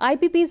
IPPs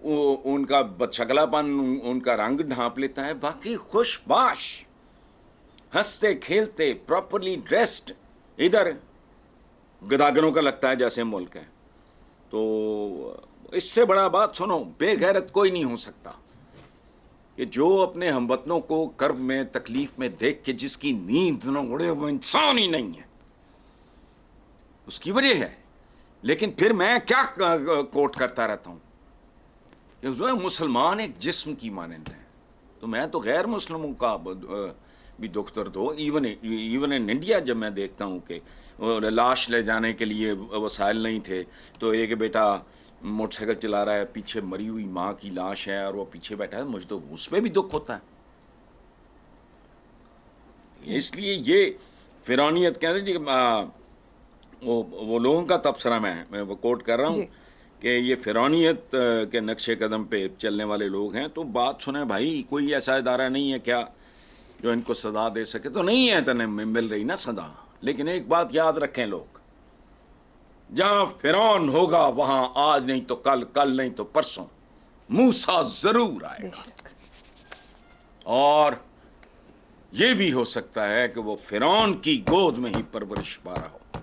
ان کا بدشکلا پن ان کا رنگ ڈھانپ لیتا ہے. باقی خوش باش ہنستے کھیلتے پراپرلی ڈریسڈ ادھر گداگروں کا لگتا ہے جیسے ملک ہے. تو اس سے بڑا بات سنو, بے غیرت کوئی نہیں ہو سکتا کہ جو اپنے ہم وطنوں کو کرب میں تکلیف میں دیکھ کے جس کی نیند نہ اڑے وہ انسان ہی نہیں ہے. اس کی وجہ ہے. لیکن پھر میں کیا کوٹ کرتا رہتا ہوں کہ جو ہے مسلمان ایک جسم کی مانند ہے. تو میں تو غیر مسلموں کا بھی دکھ درد ہو. ایون ان انڈیا جب میں دیکھتا ہوں کہ لاش لے جانے کے لیے وسائل نہیں تھے تو ایک بیٹا موٹر سائیکل چلا رہا ہے, پیچھے مری ہوئی ماں کی لاش ہے اور وہ پیچھے بیٹھا ہے, مجھے تو اس پہ بھی دکھ ہوتا ہے. اس لیے یہ فرعونیت کہتے ہیں وہ لوگوں کا تبصرہ میں وہ کوٹ کر رہا ہوں کہ یہ فرعونیت کے نقش قدم پہ چلنے والے لوگ ہیں. تو بات سنیں بھائی, کوئی ایسا ادارہ نہیں ہے کیا جو ان کو سزا دے سکے؟ تو نہیں ہے تنہیں مل رہی نا سزا. لیکن ایک بات یاد رکھیں لوگ, جہاں فرعون ہوگا وہاں آج نہیں تو کل, کل نہیں تو پرسوں موسیٰ ضرور آئے گا. اور یہ بھی ہو سکتا ہے کہ وہ فرعون کی گود میں ہی پرورش پا رہا ہو.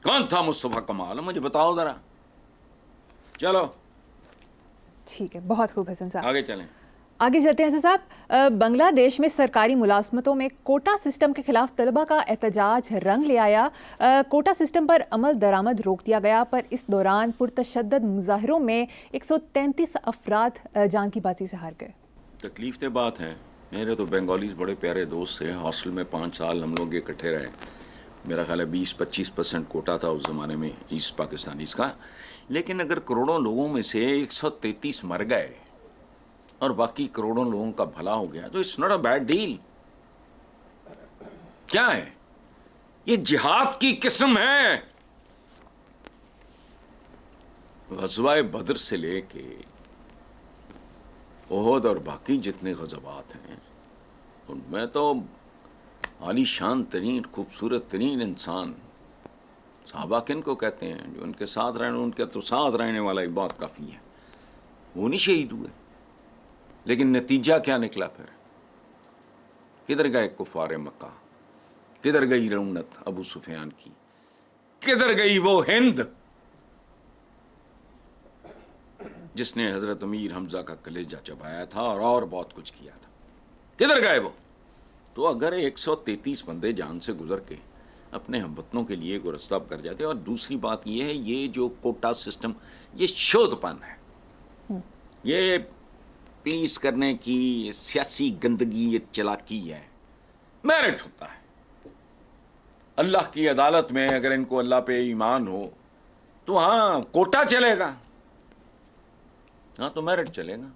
کون تھا مصطفیٰ کمال؟ مجھے بتاؤ ذرا. چلو ٹھیک ہے, بہت خوب حسن صاحب. آگے چلیں. آگے چلتے ہیں حسن صاحب. بنگلہ دیش میں سرکاری ملازمتوں میں کوٹا سسٹم کے خلاف طلبہ کا احتجاج رنگ لے آیا. کوٹا سسٹم پر عمل درآمد روک دیا گیا, پر اس دوران پرتشدد مظاہروں میں 133 افراد جان کی بازی سے ہار گئے. تکلیف دہ بات ہے. میرے تو بنگالیز بڑے پیارے دوست تھے. ہاسٹل میں 5 سال ہم لوگ اکٹھے رہے. میرا خیال ہے 20-25% کوٹا تھا اس زمانے میں ایسٹ پاکستانیز کا. لیکن اگر کروڑوں لوگوں میں سے 133 مر گئے اور باقی کروڑوں لوگوں کا بھلا ہو گیا تو it's not a bad deal. کیا ہے یہ؟ جہاد کی قسم ہے. غزوہ بدر سے لے کے احد اور باقی جتنے غزوات ہیں ان میں تو عالی شان ترین خوبصورت ترین انسان صحابہ کن کو کہتے ہیں؟ جو ان کے ساتھ رہنے, ان کے تو ساتھ رہنے والا ہی بہت کافی ہے. وہ نہیں شہید ہوئے. لیکن نتیجہ کیا نکلا پھر؟ کدھر گئے کفار مکہ؟ کدھر گئی رونت ابو سفیان کی؟ کدھر گئی وہ ہند جس نے حضرت امیر حمزہ کا کلیجہ چبایا تھا اور بہت کچھ کیا تھا؟ کدھر گئے وہ؟ تو اگر 133 بندے جان سے گزر کے اپنے ہم وطنوں کے لیے کو رستہ کر جاتے. اور دوسری بات یہ ہے, یہ جو کوٹا سسٹم یہ شودھ پن ہے, یہ پلیز کرنے کی سیاسی گندگی, یہ چلاکی ہے. میرٹ ہوتا ہے اللہ کی عدالت میں. اگر ان کو اللہ پہ ایمان ہو تو ہاں کوٹا چلے گا, ہاں تو میرٹ چلے گا.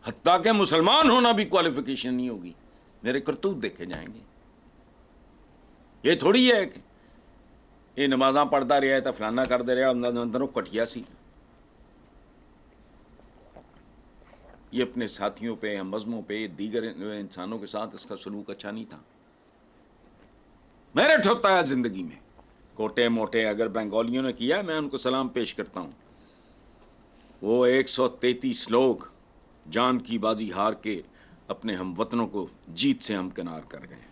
حتیٰ کہ مسلمان ہونا بھی کوالیفیکیشن نہیں ہوگی. میرے کرتوت دیکھے جائیں گے. یہ تھوڑی ہے کہ یہ نمازاں پڑھتا رہا ہے تو فلانا کر دے رہا اندروں کٹیا سی. یہ اپنے ساتھیوں پہ, ہم مذہبوں پہ, دیگر انسانوں کے ساتھ اس کا سلوک اچھا نہیں تھا. میرٹ ہوتا ہے زندگی میں. کوٹے موٹے اگر بنگالیوں نے کیا, میں ان کو سلام پیش کرتا ہوں. وہ 133 لوگ جان کی بازی ہار کے اپنے ہم وطنوں کو جیت سے ہمکنار کر گئے.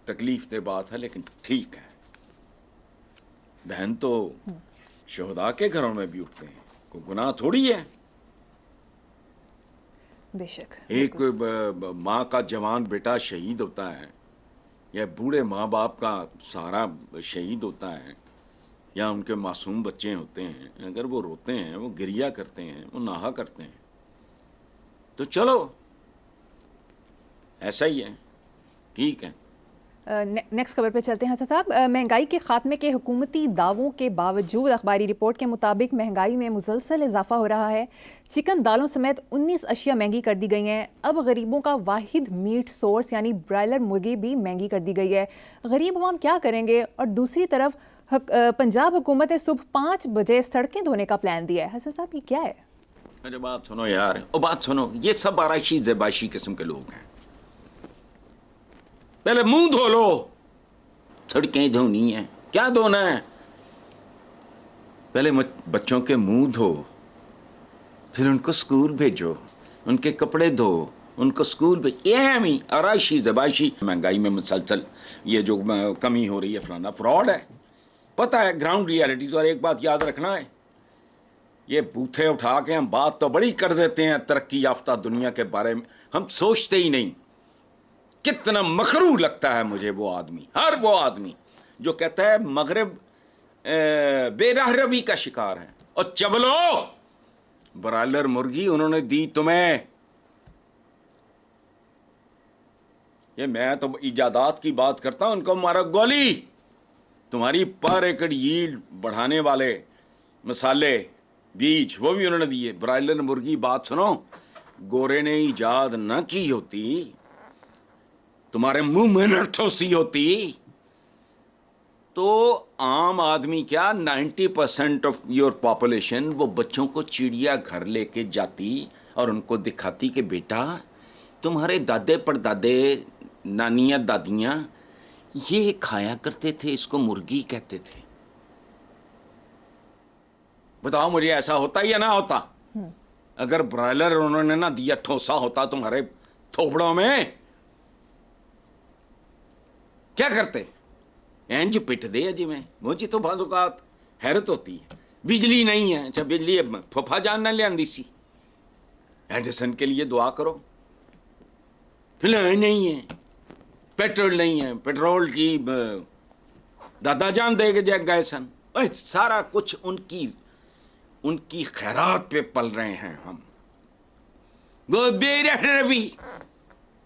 تکلیف دہ بات ہے لیکن ٹھیک ہے. بہن تو شہداء کے گھروں میں بھی اٹھتے ہیں, کوئی گناہ تھوڑی ہے. بے شک. ایک ماں کا جوان بیٹا شہید ہوتا ہے, یا بوڑھے ماں باپ کا سہارا شہید ہوتا ہے, یا ان کے معصوم بچے ہوتے ہیں, اگر وہ روتے ہیں, وہ گریہ کرتے ہیں, وہ ناہا کرتے ہیں, تو چلو ایسا ہی ہے, ٹھیک ہے. نیکسٹ خبر پہ چلتے ہیں حسن صاحب. مہنگائی کے خاتمے کے حکومتی دعووں کے باوجود اخباری رپورٹ کے مطابق مہنگائی میں مسلسل اضافہ ہو رہا ہے. چکن, دالوں سمیت 19 اشیاء مہنگی کر دی گئی ہیں. اب غریبوں کا واحد میٹ سورس یعنی برائلر مرغی بھی مہنگی کر دی گئی ہے. غریب عوام کیا کریں گے؟ اور دوسری طرف پنجاب حکومت نے صبح 5 بجے سڑکیں دھونے کا پلان دیا ہے. حسن صاحب یہ کیا ہے؟ ارے بات سنو یار, بات سنو. یہ سب آرائشی زیبائشی قسم کے لوگ ہیں. پہلے منہ دھو لو. سڑکیں دھونی ہیں, کیا دھونا ہے؟ پہلے بچوں کے منہ دھو, پھر ان کو اسکول بھیجو, ان کے کپڑے دھو, ان کو اسکول بھیج. یہ آرائشی زبائشی مہنگائی میں مسلسل یہ جو کمی ہو رہی ہے فلانا فراڈ ہے, پتہ ہے گراؤنڈ ریالٹیز. اور ایک بات یاد رکھنا ہے, یہ بوتھے اٹھا کے ہم بات تو بڑی کر دیتے ہیں ترقی یافتہ دنیا کے بارے میں, ہم سوچتے ہی نہیں. کتنا مغرور لگتا ہے مجھے وہ آدمی, ہر وہ آدمی جو کہتا ہے مغرب بے راہ روی کا شکار ہے. اور چبلو برائلر مرغی انہوں نے دی تمہیں. یہ میں تو ایجادات کی بات کرتا ہوں, ان کو مارا گولی. تمہاری پر ایکڑ ییلڈ بڑھانے والے مسالے بیج وہ بھی انہوں نے دیے. برائلر مرغی بات سنو, گورے نے ایجاد نہ کی ہوتی, تمہارے منہ میں نہ ٹھوسی ہوتی, تو عام آدمی کیا 90% آف یور پاپولیشن وہ بچوں کو چڑیا گھر لے کے جاتی اور ان کو دکھاتی کہ بیٹا تمہارے دادے پردادے نانیاں دادیاں یہ کھایا کرتے تھے, اس کو مرغی کہتے تھے. بتاؤ مجھے ایسا ہوتا یا نہ ہوتا؟ اگر برائلر انہوں نے نہ دیا ٹھوسا ہوتا تمہارے تھوبڑوں میں, کیا کرتے؟ اینج پٹ دے جی میں. مجھے تو بعض اوقات حیرت ہوتی ہے, بجلی نہیں ہے. اچھا بجلی پھپھا جان نہ لے آندی سی, ایڈیسن کے لیے دعا کرو. فلان نہیں ہے, پیٹرول نہیں ہے, پیٹرول کی دادا جان دے کے جگ گئے سن. سارا کچھ ان کی خیرات پہ پل رہے ہیں ہم. وہ بے رہ روی